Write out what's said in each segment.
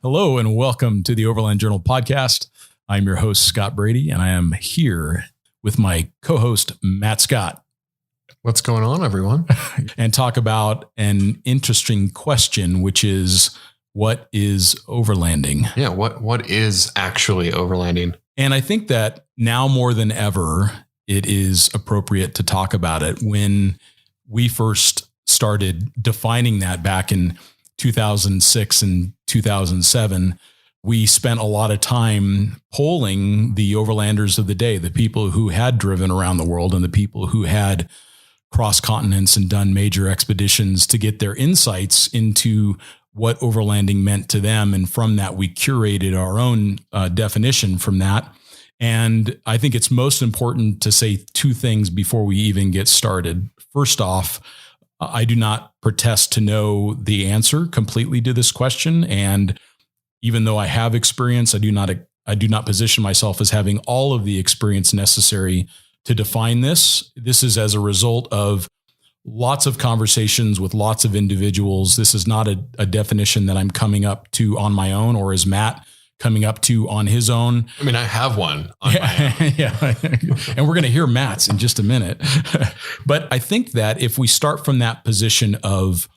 Hello and welcome to the Overland Journal podcast. I'm your host, Scott Brady, and I am here with my co-host, Matt Scott. What's going on, everyone? And talk about an interesting question, which is, what is overlanding? Yeah, what is actually overlanding? And I think that now more than ever, it is appropriate to talk about it. When we first started defining that back in 2006 and 2007, we spent a lot of time polling the overlanders of the day, the people who had driven around the world and the people who had crossed continents and done major expeditions, to get their insights into what overlanding meant to them. And from that, we curated our own definition from that. And I think it's most important to say two things before we even get started. First off, I do not protest to know the answer completely to this question. And even though I have experience, I do not position myself as having all of the experience necessary to define this. This is as a result of lots of conversations with lots of individuals. This is not a definition that I'm coming up to on my own, or is Matt coming up to on his own. I mean, I have one on my own. Yeah. And we're going to hear Matt's in just a minute. But I think that if we start from that position of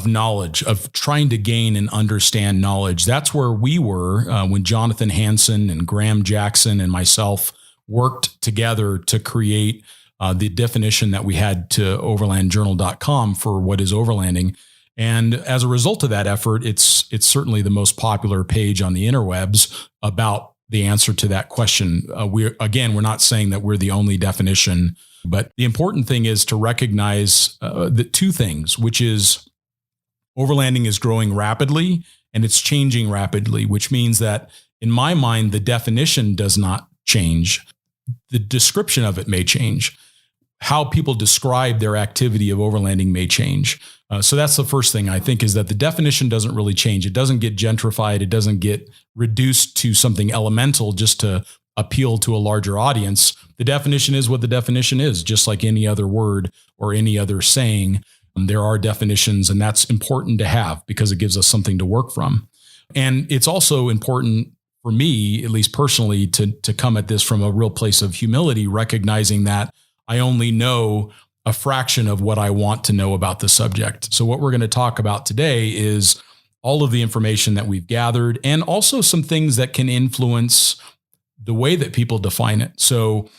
knowledge, of trying to gain and understand knowledge, that's where we were when Jonathan Hansen and Graham Jackson and myself worked together to create the definition that we had to overlandjournal.com for what is overlanding. And as a result of that effort, it's certainly the most popular page on the interwebs about the answer to that question. We're not saying that we're the only definition, but the important thing is to recognize the two things, which is overlanding is growing rapidly and it's changing rapidly, which means that in my mind, the definition does not change. The description of it may change. How people describe their activity of overlanding may change. So that's the first thing I think, is that the definition doesn't really change. It doesn't get gentrified. It doesn't get reduced to something elemental just to appeal to a larger audience. The definition is what the definition is, just like any other word or any other saying. There are definitions, and that's important to have because it gives us something to work from. And it's also important for me, at least personally, to come at this from a real place of humility, recognizing that I only know a fraction of what I want to know about the subject. So what we're going to talk about today is all of the information that we've gathered, and also some things that can influence the way that people define it. So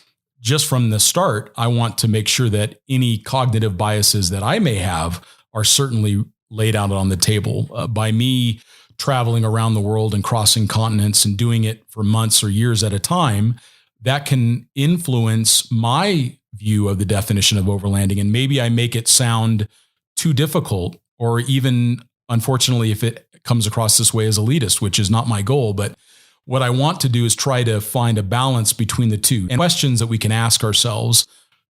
just from the start, I want to make sure that any cognitive biases that I may have are certainly laid out on the table. By me traveling around the world and crossing continents and doing it for months or years at a time, that can influence my view of the definition of overlanding. And maybe I make it sound too difficult, or even, unfortunately, if it comes across this way, as elitist, which is not my goal. But what I want to do is try to find a balance between the two, and questions that we can ask ourselves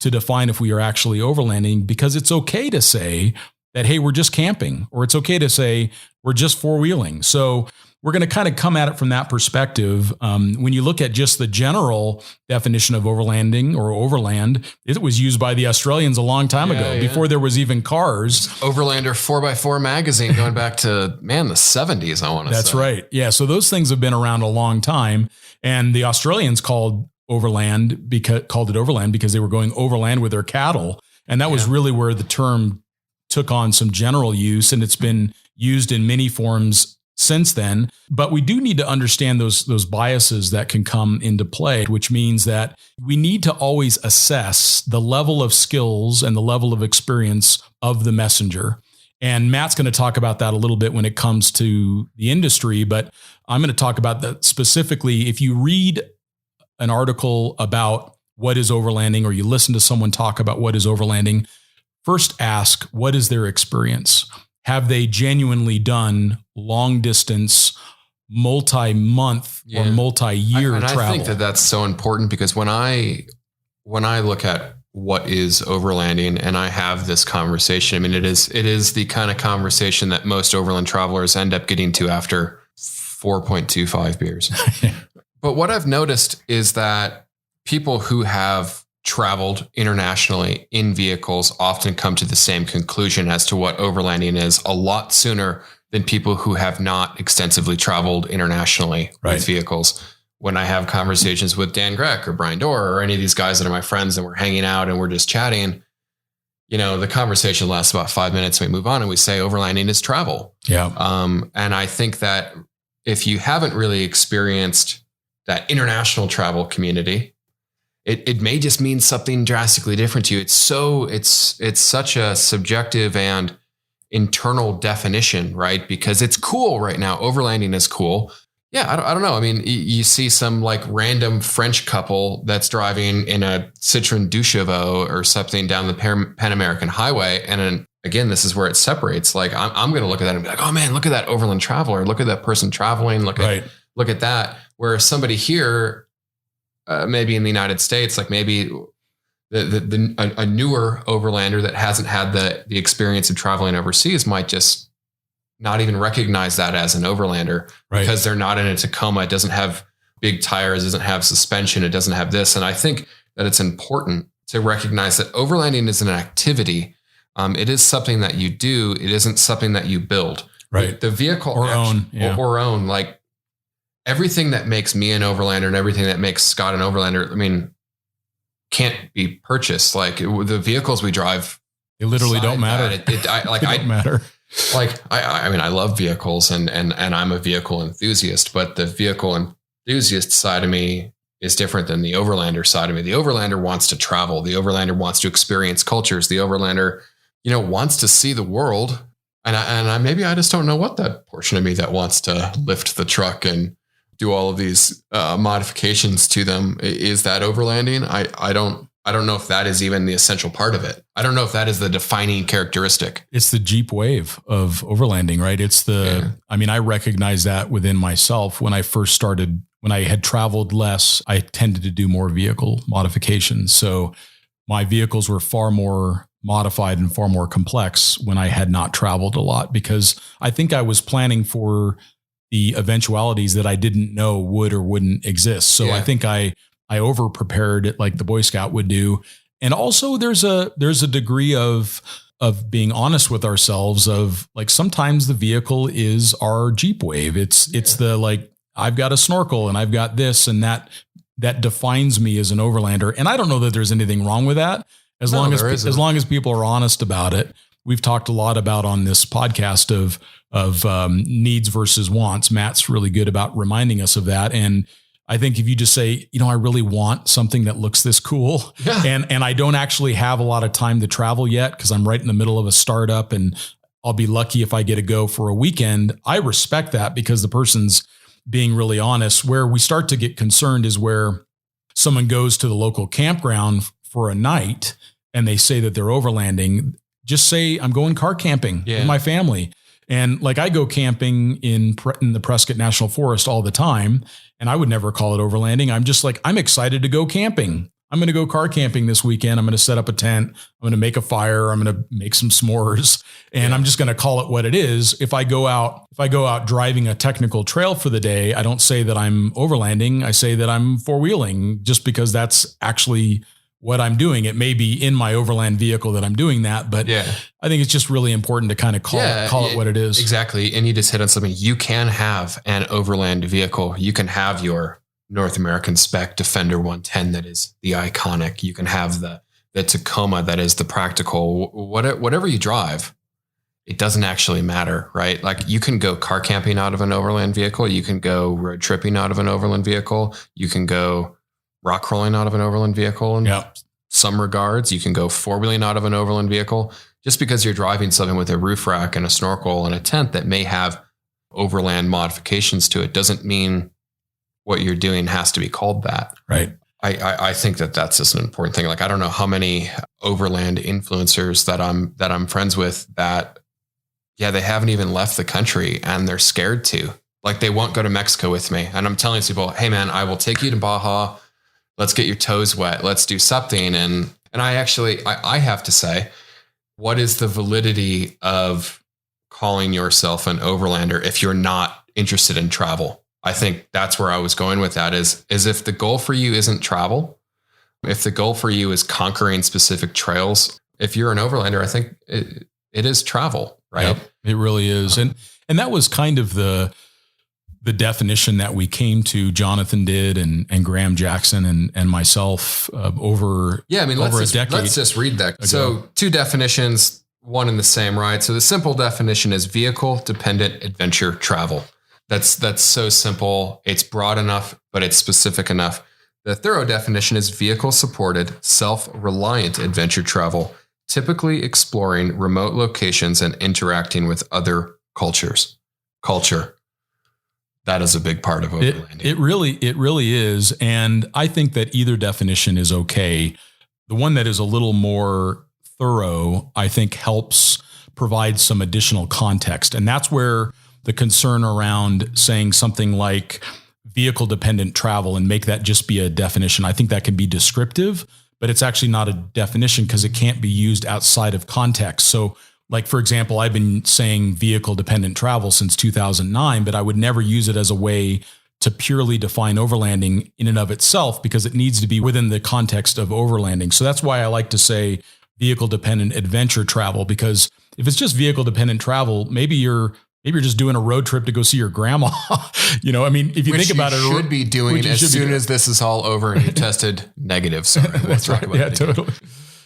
to define if we are actually overlanding, because it's okay to say that, hey, we're just camping, or it's okay to say we're just four-wheeling. So we're going to kind of come at it from that perspective. When you look at just the general definition of overlanding or overland, it was used by the Australians a long time ago, before there was even cars. Overlander 4x4 magazine going back to, the 70s, I want to say. That's right. Yeah. So those things have been around a long time. And the Australians called it overland because they were going overland with their cattle. And that was really where the term took on some general use, and it's been used in many forms since then. But we do need to understand those biases that can come into play, which means that we need to always assess the level of skills and the level of experience of the messenger. And Matt's going to talk about that a little bit when it comes to the industry, but I'm going to talk about that specifically. If you read an article about what is overlanding, or you listen to someone talk about what is overlanding, first ask, what is their experience? Have they genuinely done long distance, multi-month or multi-year travel? I think that that's so important, because when I look at what is overlanding and I have this conversation, I mean, it is the kind of conversation that most overland travelers end up getting to after 4.25 beers. But what I've noticed is that people who have traveled internationally in vehicles often come to the same conclusion as to what overlanding is a lot sooner than people who have not extensively traveled internationally with vehicles. When I have conversations with Dan Greck or Brian Dorr or any of these guys that are my friends and we're hanging out and we're just chatting, the conversation lasts about 5 minutes. We move on and we say overlanding is travel. Yeah. And I think that if you haven't really experienced that international travel community, it may just mean something drastically different to you. It's such a subjective and internal definition, right? Because it's cool right now. Overlanding is cool. Yeah, I don't know. I mean, you see some like random French couple that's driving in a Citroen Chevaux or something down the Pan American Highway. And then again, this is where it separates. Like I'm going to look at that and be like, oh man, look at that overland traveler. Look at that person traveling. Look at that. Where somebody here, maybe in the United States, like maybe a newer overlander that hasn't had the experience of traveling overseas might just not even recognize that as an overlander because they're not in a Tacoma. It doesn't have big tires, it doesn't have suspension, it doesn't have this. And I think that it's important to recognize that overlanding is an activity. It is something that you do. It isn't something that you build. Right. The vehicle or own, like everything that makes me an overlander and everything that makes Scott an overlander, I mean, can't be purchased. Like the vehicles we drive, they literally don't matter. They don't matter. Like, I mean, I love vehicles and I'm a vehicle enthusiast, but the vehicle enthusiast side of me is different than the overlander side of me. The overlander wants to travel. The overlander wants to experience cultures. The overlander, wants to see the world. And maybe I just don't know what that portion of me that wants to lift the truck and do all of these modifications to them. Is that overlanding? I don't know if that is even the essential part of it. I don't know if that is the defining characteristic. It's the Jeep wave of overlanding, right? It's I mean, I recognize that within myself when I first started, when I had traveled less, I tended to do more vehicle modifications. So my vehicles were far more modified and far more complex when I had not traveled a lot, because I think I was planning for the eventualities that I didn't know would or wouldn't exist. So I think I over prepared it like the Boy Scout would do. And also there's a degree of being honest with ourselves of like, sometimes the vehicle is our Jeep wave. It's the, like, I've got a snorkel and I've got this and that defines me as an overlander. And I don't know that there's anything wrong with that as long as people are honest about it. We've talked a lot about on this podcast of needs versus wants. Matt's really good about reminding us of that. And I think if you just say, I really want something that looks this cool, and I don't actually have a lot of time to travel yet because I'm right in the middle of a startup and I'll be lucky if I get to go for a weekend. I respect that because the person's being really honest. Where we start to get concerned is where someone goes to the local campground for a night and they say that they're overlanding. Just say, I'm going car camping with my family. And like, I go camping in the Prescott National Forest all the time, and I would never call it overlanding. I'm just like, I'm excited to go camping. I'm going to go car camping this weekend. I'm going to set up a tent. I'm going to make a fire. I'm going to make some s'mores, and I'm just going to call it what it is. If I go out driving a technical trail for the day, I don't say that I'm overlanding. I say that I'm four-wheeling, just because that's actually what I'm doing. It may be in my overland vehicle that I'm doing that, but I think it's just really important to kind of call it what it is. Exactly. And you just hit on something. You can have an overland vehicle. You can have your North American spec Defender 110 that is the iconic. You can have the Tacoma that is the practical. Whatever you drive, it doesn't actually matter, right? Like, you can go car camping out of an overland vehicle. You can go road tripping out of an overland vehicle. You can go rock crawling out of an overland vehicle in some regards. You can go four-wheeling out of an overland vehicle. Just because you're driving something with a roof rack and a snorkel and a tent that may have overland modifications to it doesn't mean what you're doing has to be called that. Right. I think that that's just an important thing. Like, I don't know how many overland influencers that I'm friends with that, they haven't even left the country and they're scared to. Like, they won't go to Mexico with me. And I'm telling people, hey man, I will take you to Baja. Let's get your toes wet. Let's do something. And I have to say, what is the validity of calling yourself an overlander if you're not interested in travel? I think that's where I was going with that is if the goal for you isn't travel, if the goal for you is conquering specific trails, if you're an overlander, I think it is travel, right? Yep, it really is. And And that was kind of the definition that we came to, Jonathan did, and Graham Jackson and myself over a decade. Let's just read that. Ago. So 2 definitions, one and the same, right? So the simple definition is vehicle dependent adventure travel. That's so simple. It's broad enough, but it's specific enough. The thorough definition is vehicle supported, self-reliant adventure travel, typically exploring remote locations and interacting with other cultures. Culture. That is a big part of overlanding. It really is. And I think that either definition is okay. The one that is a little more thorough, I think, helps provide some additional context. And that's where the concern around saying something like vehicle dependent travel and make that just be a definition. I think that can be descriptive, but it's actually not a definition because it can't be used outside of context. So, like, for example, I've been saying vehicle dependent travel since 2009, but I would never use it as a way to purely define overlanding in and of itself because it needs to be within the context of overlanding. So that's why I like to say vehicle dependent adventure travel, because if it's just vehicle dependent travel, maybe you're just doing a road trip to go see your grandma. I mean, if you think about it, should be doing as soon as this is all over and you tested negative. Sorry, that's right. Yeah, totally.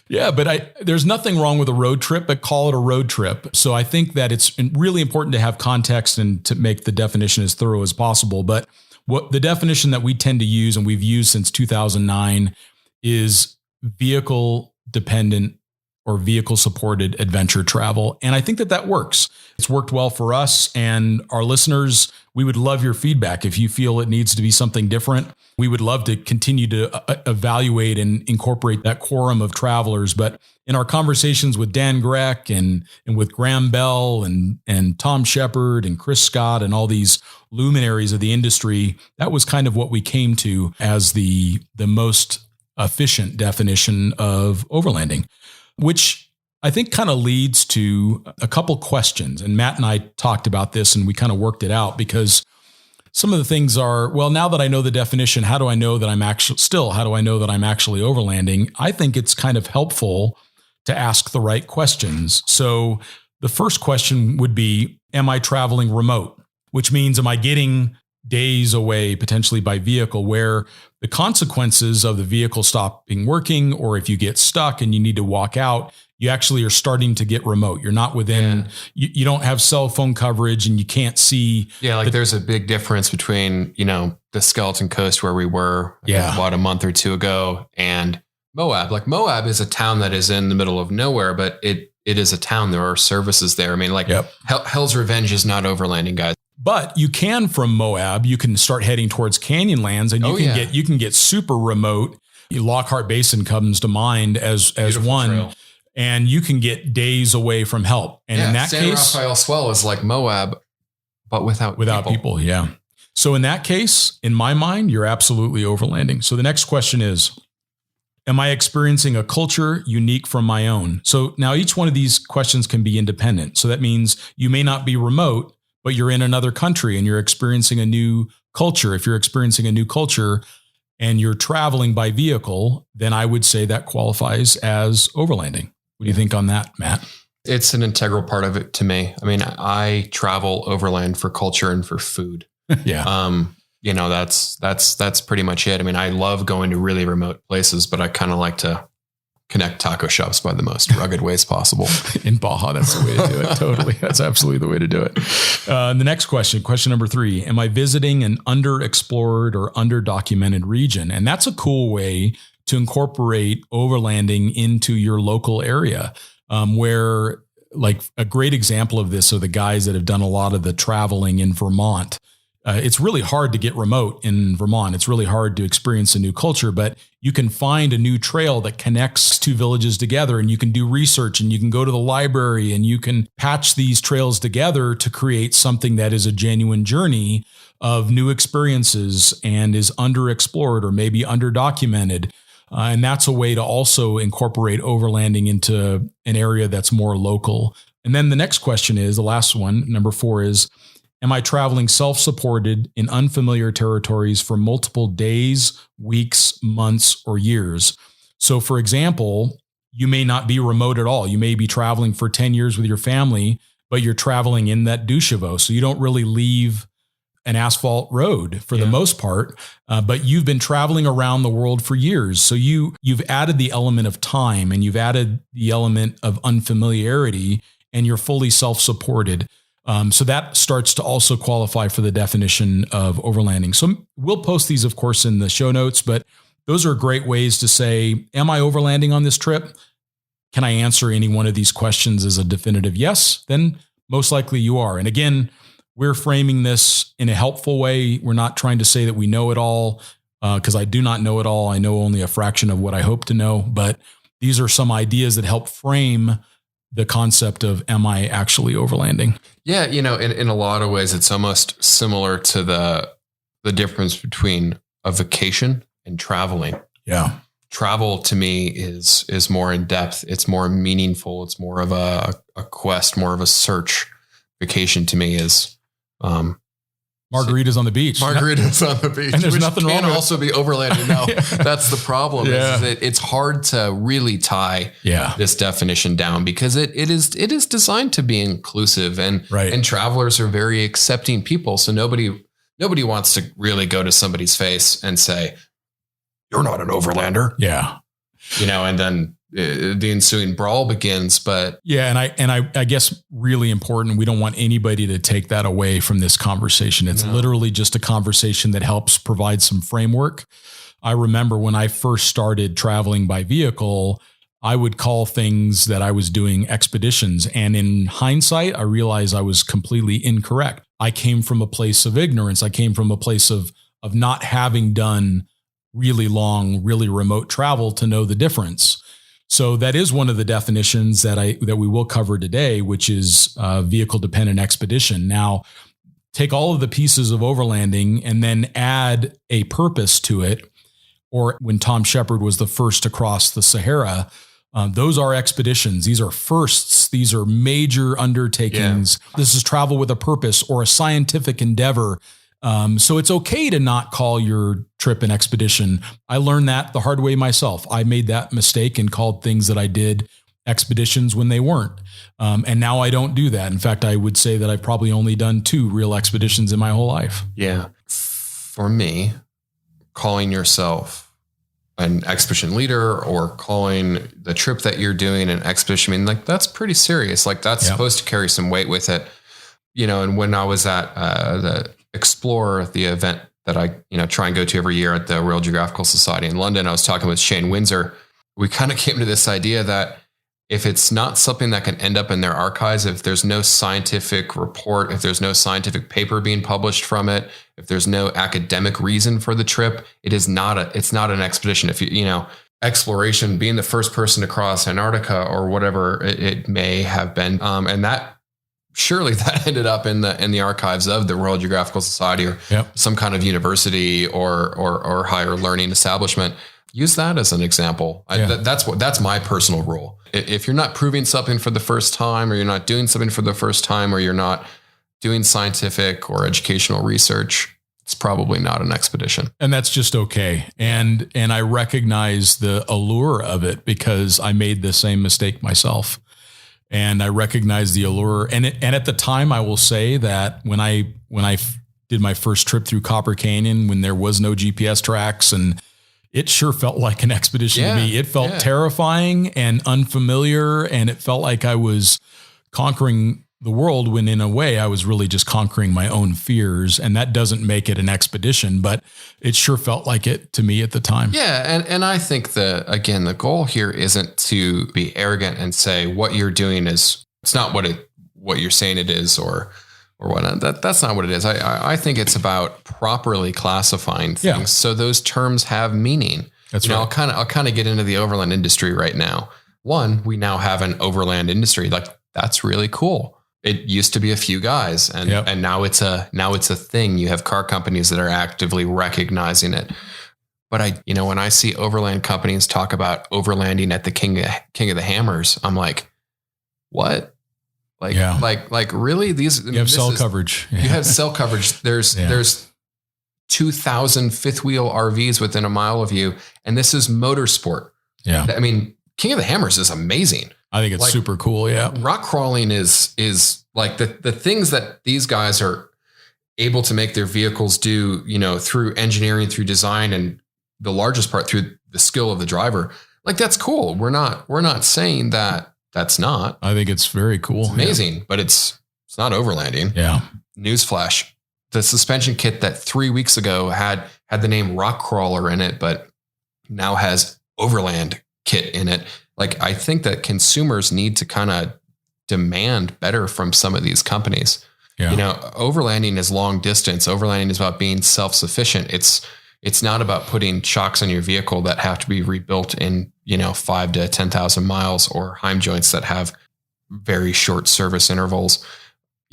Yeah, but there's nothing wrong with a road trip, but call it a road trip. So I think that it's really important to have context and to make the definition as thorough as possible. But what the definition that we tend to use and we've used since 2009 is vehicle dependent or vehicle supported adventure travel. And I think that works. It's worked well for us and our listeners. We would love your feedback. If you feel it needs to be something different, we would love to continue to evaluate and incorporate that quorum of travelers. But in our conversations with Dan Greck and with Graham Bell and Tom Shepard and Chris Scott and all these luminaries of the industry, that was kind of what we came to as the most efficient definition of overlanding, which I think kind of leads to a couple questions. And Matt and I talked about this and we kind of worked it out because some of the things are, well, now that I know the definition, how do I know that I'm actually overlanding? I think it's kind of helpful to ask the right questions. So the first question would be, am I traveling remote? Which means, am I getting days away potentially by vehicle where the consequences of the vehicle stopping working, or if you get stuck and you need to walk out, you actually are starting to get remote. You're not within, you don't have cell phone coverage and you can't see. Yeah. Like there's a big difference between, the Skeleton Coast where we were about a month or two ago and Moab. Like Moab is a town that is in the middle of nowhere, but it is a town. There are services there. I mean, like Hell's Revenge is not overlanding, guys. But you can, from Moab, you can start heading towards Canyonlands and you can get super remote. Lockhart Basin comes to mind as one. Trail. And you can get days away from help. And in that San case, Rafael Swell is like Moab, but without people. Yeah. So in that case, in my mind, you're absolutely overlanding. So the next question is, am I experiencing a culture unique from my own? So now each one of these questions can be independent. So that means you may not be remote, but you're in another country and you're experiencing a new culture. If you're experiencing a new culture and you're traveling by vehicle, then I would say that qualifies as overlanding. What do you think on that, Matt? It's an integral part of it to me. I mean, I travel overland for culture and for food. Yeah. That's pretty much it. I mean, I love going to really remote places, but I kind of like to connect taco shops by the most rugged ways possible. In Baja, that's the way to do it. Totally. That's absolutely the way to do it. The next question number 3, am I visiting an underexplored or underdocumented region? And that's a cool way to incorporate overlanding into your local area, where, like, a great example of this are the guys that have done a lot of the traveling in Vermont. It's really hard to get remote in Vermont. It's really hard to experience a new culture, but you can find a new trail that connects two villages together, and you can do research and you can go to the library and you can patch these trails together to create something that is a genuine journey of new experiences and is underexplored or maybe underdocumented. And that's a way to also incorporate overlanding into an area that's more local. And then the next question is, the last one, number 4 is, am I traveling self-supported in unfamiliar territories for multiple days, weeks, months, or years? So, for example, you may not be remote at all. You may be traveling for 10 years with your family, but you're traveling in that douche-vo. So you don't really leave an asphalt road for the most part, but you've been traveling around the world for years. So you've added the element of time, and you've added the element of unfamiliarity, and you're fully self-supported. So that starts to also qualify for the definition of overlanding. So we'll post these, of course, in the show notes, but those are great ways to say, am I overlanding on this trip? Can I answer any one of these questions as a definitive yes? Then most likely you are. And again, we're framing this in a helpful way. We're not trying to say that we know it all, because I do not know it all. I know only a fraction of what I hope to know, but these are some ideas that help frame the concept of, am I actually overlanding? Yeah. In a lot of ways, it's almost similar to the difference between a vacation and traveling. Yeah. Travel to me is more in depth. It's more meaningful. It's more of a quest, more of a search. Vacation to me is, margaritas on the beach. Margaritas on the beach. And there's nothing wrong with it. Can also be overlanding. No, that's the problem. Yeah. Is that it's hard to really tie this definition down, because it is designed to be inclusive, and travelers are very accepting people. So nobody wants to really go to somebody's face and say, "You're not an overlander." Yeah. And then the ensuing brawl begins. But and I guess really important, we don't want anybody to take that away from this conversation. It's literally just a conversation that helps provide some framework. I remember when I first started traveling by vehicle, I would call things that I was doing expeditions. And in hindsight, I realized I was completely incorrect. I came from a place of ignorance. I came from a place of not having done really long, really remote travel to know the difference. So that is one of the definitions that we will cover today, which is vehicle dependent expedition. Now, take all of the pieces of overlanding and then add a purpose to it. Or when Tom Shepard was the first to cross the Sahara, those are expeditions. These are firsts. These are major undertakings. Yeah. This is travel with a purpose or a scientific endeavor. So it's okay to not call your trip an expedition. I learned that the hard way myself. I made that mistake and called things that I did expeditions when they weren't. And now I don't do that. In fact, I would say that I've probably only done 2 real expeditions in my whole life. Yeah. For me, calling yourself an expedition leader or calling the trip that you're doing an expedition, that's pretty serious. That's supposed to carry some weight with it. And when I was at the Explorer, the event that I try and go to every year at the Royal Geographical Society in London, I was talking with Shane Windsor. We kind of came to this idea that if it's not something that can end up in their archives, if there's no scientific report, if there's no scientific paper being published from it, if there's no academic reason for the trip, it's not an expedition. If exploration, being the first person to cross Antarctica or whatever it may have been, and that surely that ended up in the archives of the Royal Geographical Society or some kind of university or higher learning establishment. Use that as an example. That's my personal rule. If you're not proving something for the first time, or you're not doing something for the first time, or you're not doing scientific or educational research, it's probably not an expedition. And that's just okay. And I recognize the allure of it, because I made the same mistake myself. And I recognize the allure. And at the time, I will say that when I did my first trip through Copper Canyon, when there was no GPS tracks, and it sure felt like an expedition to me. It felt terrifying and unfamiliar, and it felt like I was conquering the world, when in a way I was really just conquering my own fears. And that doesn't make it an expedition, but it sure felt like it to me at the time. Yeah. And I think the goal here isn't to be arrogant and say what you're doing it's not what you're saying it is, or whatnot. That's not what it is. I think it's about properly classifying things. So those terms have meaning. That's right. I'll kind of get into the overland industry right now. One, we now have an overland industry. That's really cool. It used to be a few guys, and now it's a thing. You have car companies that are actively recognizing it. But when I see overland companies talk about overlanding at the King of the Hammers, I'm like, what? Like really? You have cell coverage. You have cell coverage. There's 2,000 fifth wheel RVs within a mile of you, and this is motorsport. Yeah. King of the Hammers is amazing. I think it's Like, super cool. Yeah. Rock crawling is like the things that these guys are able to make their vehicles do, through engineering, through design, and the largest part through the skill of the driver. Like, that's cool. We're not saying that that's not. I think it's very cool. It's amazing, but it's not overlanding. Yeah. Newsflash. The suspension kit that 3 weeks ago had the name Rock Crawler in it, but now has Overland kit in it. Like, I think that consumers need to kind of demand better from some of these companies. Yeah. Overlanding is long distance. Overlanding is about being self-sufficient. It's not about putting shocks on your vehicle that have to be rebuilt in, 5 to 10,000 miles, or Heim joints that have very short service intervals.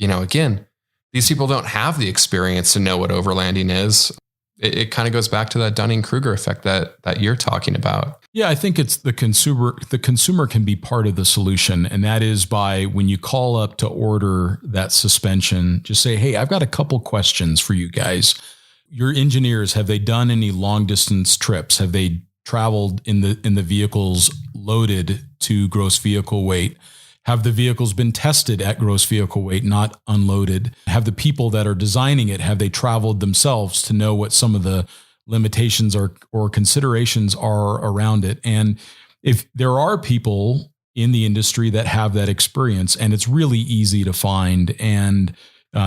Again, these people don't have the experience to know what overlanding is. It kind of goes back to that Dunning-Kruger effect that you're talking about. Yeah, I think it's the consumer. The consumer can be part of the solution. And that is by, when you call up to order that suspension, just say, hey, I've got a couple questions for you guys. Your engineers, have they done any long distance trips? Have they traveled in the vehicles loaded to gross vehicle weight? Have the vehicles been tested at gross vehicle weight, not unloaded? Have the people that are designing it, have they traveled themselves to know what some of the limitations or considerations are around it? And if there are people in the industry that have that experience, and it's really easy to find, and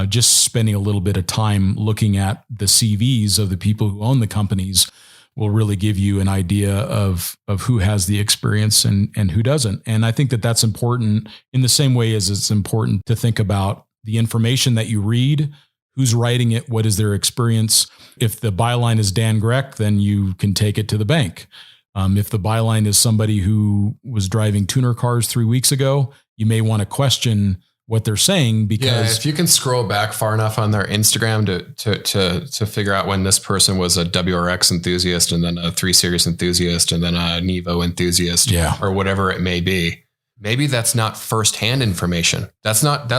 just spending a little bit of time looking at the CVs of the people who own the companies will really give you an idea of who has the experience and who doesn't. And I think that that's important in the same way as it's important to think about the information that you read, who's writing it, what is their experience. If the byline is Dan Grech, then you can take it to the bank. If the byline is somebody who was driving tuner cars 3 weeks ago, you may want to question what they're saying, because if you can scroll back far enough on their Instagram to figure out when this person was a WRX enthusiast, and then a 3 Series enthusiast, and then a Nevo enthusiast, or whatever it may be. Maybe that's not firsthand information. That's not,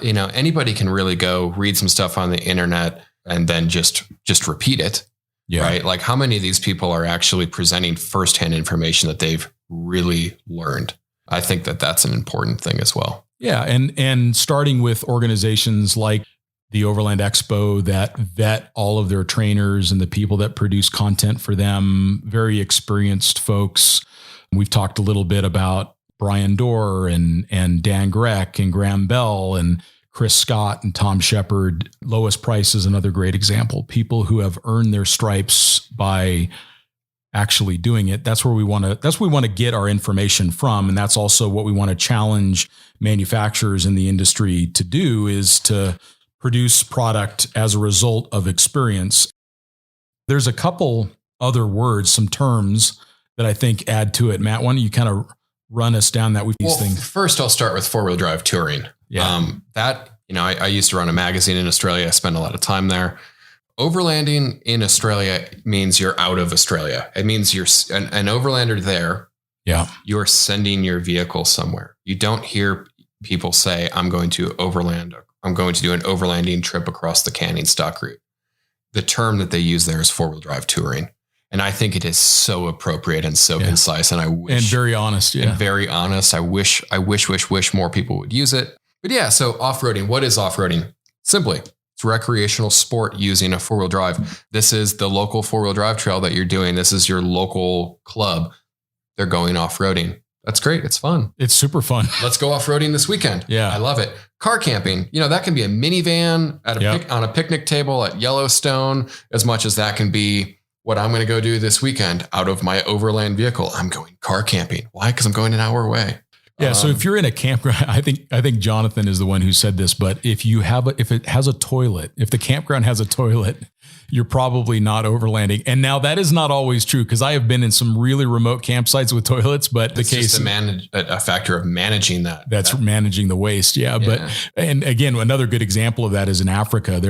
anybody can really go read some stuff on the internet and then just repeat it. Yeah. Right. Like, how many of these people are actually presenting firsthand information that they've really learned? I think that that's an important thing as well. Yeah. And starting with organizations like the Overland Expo that vet all of their trainers and the people that produce content for them, very experienced folks. We've talked a little bit about Brian Dorr and Dan Grech and Graham Bell and Chris Scott and Tom Shepard. Lois Price is another great example. People who have earned their stripes by actually doing it. That's where we want to get our information from. And that's also what we want to challenge manufacturers in the industry to do, is to produce product as a result of experience. There's a couple other words, some terms that I think add to it. Matt, why don't you kind of run us down these things? First, I'll start with 4-wheel drive touring. Yeah. I used to run a magazine in Australia. I spent a lot of time there. Overlanding in Australia means you're out of Australia. It means you're an overlander there. Yeah. You're sending your vehicle somewhere. You don't hear people say, I'm going to overland. I'm going to do an overlanding trip across the Canning Stock route. The term that they use there is 4-wheel drive touring. And I think it is so appropriate and so concise. And I wish, and very honest. Yeah. And very honest. I wish more people would use it. But yeah, so off-roading. What is off-roading? Simply, it's recreational sport using a 4-wheel drive. This is the local 4-wheel drive trail that you're doing. This is your local club. They're going off-roading. That's great. It's fun. It's super fun. Let's go off-roading this weekend. Yeah. I love it. Car camping. That can be a minivan on a picnic table at Yellowstone, as much as that can be what I'm going to go do this weekend out of my overland vehicle. I'm going car camping. Why? Because I'm going an hour away. Yeah. So if you're in a campground, I think Jonathan is the one who said this, but if it has a toilet, if the campground has a toilet, you're probably not overlanding. And now that is not always true, because I have been in some really remote campsites with toilets, but it's just a factor of managing that. That's managing the waste. Yeah. But, and again, another good example of that is in Africa.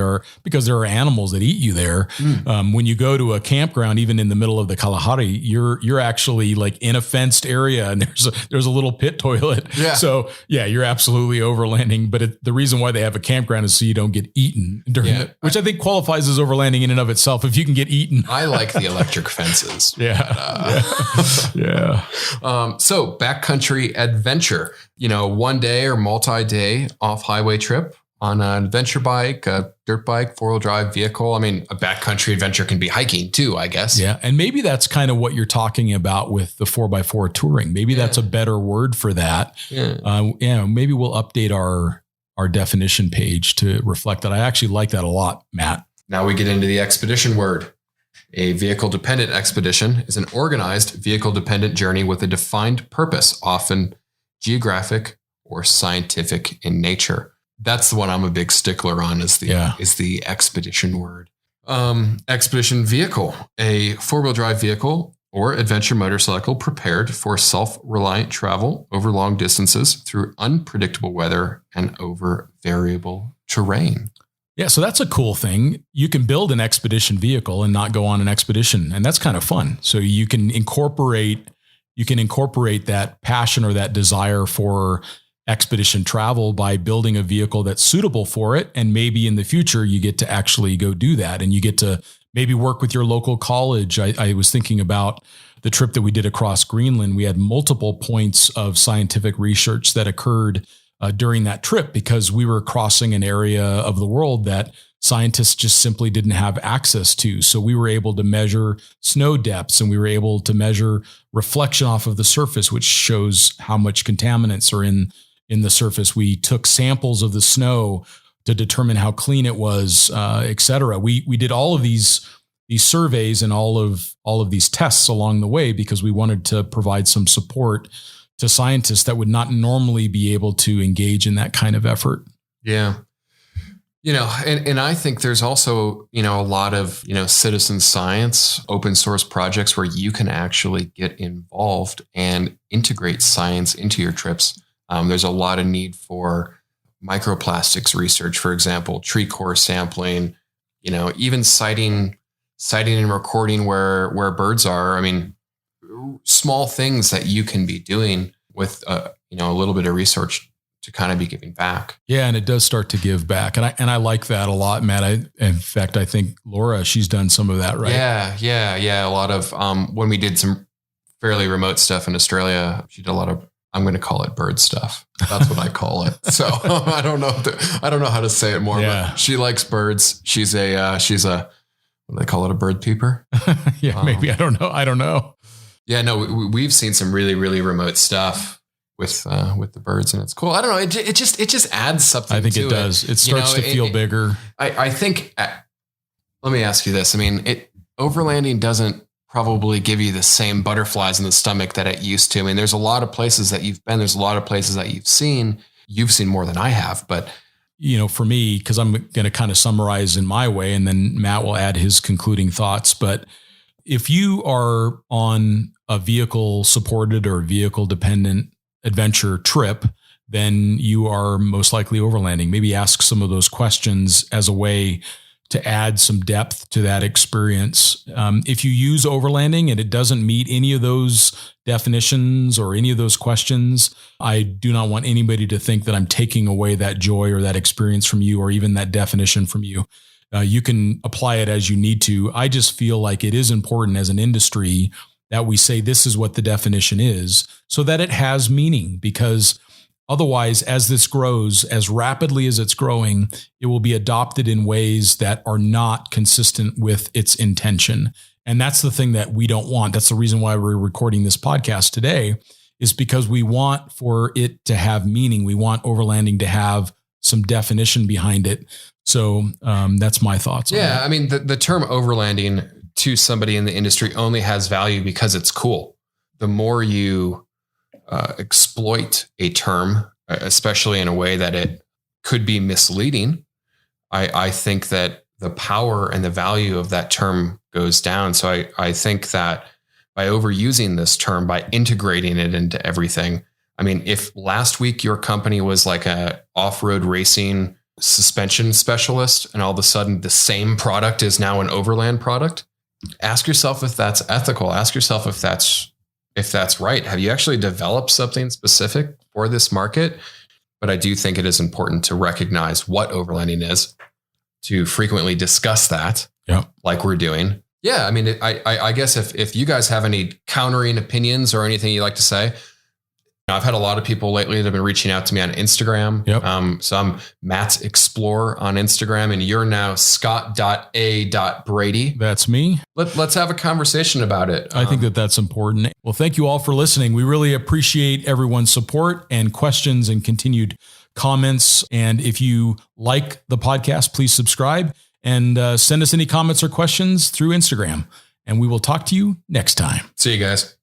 Because there are animals that eat you there. When you go to a campground, even in the middle of the Kalahari, you're actually like in a fenced area, and there's a little pit toilet. Yeah. So yeah, you're absolutely overlanding. But the reason why they have a campground is so you don't get eaten during it, which I think qualifies as overlanding in and of itself if you can get eaten. I like the electric fences. Yeah. Yeah. So backcountry adventure, 1 day or multi-day off-highway trip on an adventure bike, a dirt bike, 4-wheel drive vehicle. I mean, a backcountry adventure can be hiking too, I guess. Yeah. And maybe that's kind of what you're talking about with the 4x4 touring. Maybe that's a better word for that. Yeah. Maybe we'll update our definition page to reflect that. I actually like that a lot, Matt. Now we get into the expedition word. A vehicle-dependent expedition is an organized vehicle-dependent journey with a defined purpose, often geographic or scientific in nature. That's the one I'm a big stickler on is the expedition word. Expedition vehicle, a 4-wheel drive vehicle or adventure motorcycle prepared for self-reliant travel over long distances through unpredictable weather and over variable terrain. Yeah, so that's a cool thing. You can build an expedition vehicle and not go on an expedition, and that's kind of fun. So you can incorporate that passion or that desire for expedition travel by building a vehicle that's suitable for it. And maybe in the future, you get to actually go do that. And you get to maybe work with your local college. I was thinking about the trip that we did across Greenland. We had multiple points of scientific research that occurred during that trip because we were crossing an area of the world that scientists just simply didn't have access to. So we were able to measure snow depths and we were able to measure reflection off of the surface, which shows how much contaminants are in the surface. We took samples of the snow to determine how clean it was, et cetera. We did all of these surveys and all of these tests along the way because we wanted to provide some support to scientists that would not normally be able to engage in that kind of effort. Yeah. And I think there's also, a lot of, citizen science, open source projects where you can actually get involved and integrate science into your trips. There's a lot of need for microplastics research, for example, tree core sampling, even citing and recording where birds are. I mean, small things that you can be doing with, a little bit of research to kind of be giving back. Yeah. And it does start to give back. And I like that a lot, Matt. In fact, I think Laura, she's done some of that, right? Yeah. A lot of, when we did some fairly remote stuff in Australia, she did a lot of, I'm going to call it bird stuff. That's what I call it. So I don't know how to say it more, but she likes birds. She's a, what do they call it? A bird peeper? Yeah, maybe. I don't know. Yeah, no, we've seen some really, really remote stuff with the birds, and it's cool. I don't know. It just adds something. I think to it does. It starts to feel bigger. I think. Let me ask you this. I mean, overlanding doesn't probably give you the same butterflies in the stomach that it used to. I mean, there's a lot of places that you've been. There's a lot of places that you've seen. You've seen more than I have, but for me, because I'm going to kind of summarize in my way, and then Matt will add his concluding thoughts. But if you are on a vehicle supported or vehicle dependent adventure trip, then you are most likely overlanding. Maybe ask some of those questions as a way to add some depth to that experience. If you use overlanding and it doesn't meet any of those definitions or any of those questions, I do not want anybody to think that I'm taking away that joy or that experience from you or even that definition from you. You can apply it as you need to. I just feel like it is important as an industry that we say this is what the definition is so that it has meaning, because otherwise, as this grows, as rapidly as it's growing, it will be adopted in ways that are not consistent with its intention. And that's the thing that we don't want. That's the reason why we're recording this podcast today, is because we want for it to have meaning. We want overlanding to have some definition behind it. So that's my thoughts. Yeah. I mean, the term overlanding to somebody in the industry only has value because it's cool. The more you exploit a term, especially in a way that it could be misleading, I think that the power and the value of that term goes down. So I think that by overusing this term, by integrating it into everything, I mean, if last week your company was like a off-road racing suspension specialist and all of a sudden the same product is now an overland product, ask yourself if that's ethical. Ask yourself if that's right. Have you actually developed something specific for this market? But I do think it is important to recognize what overlanding is, to frequently discuss that, like we're doing. Yeah. I mean, I guess if you guys have any countering opinions or anything you'd like to say, I've had a lot of people lately that have been reaching out to me on Instagram. So I'm Matt's Explore on Instagram, and you're now Scott.A.Brady. That's me. Let's have a conversation about it. I think that's important. Well, thank you all for listening. We really appreciate everyone's support and questions and continued comments. And if you like the podcast, please subscribe and send us any comments or questions through Instagram. And we will talk to you next time. See you guys.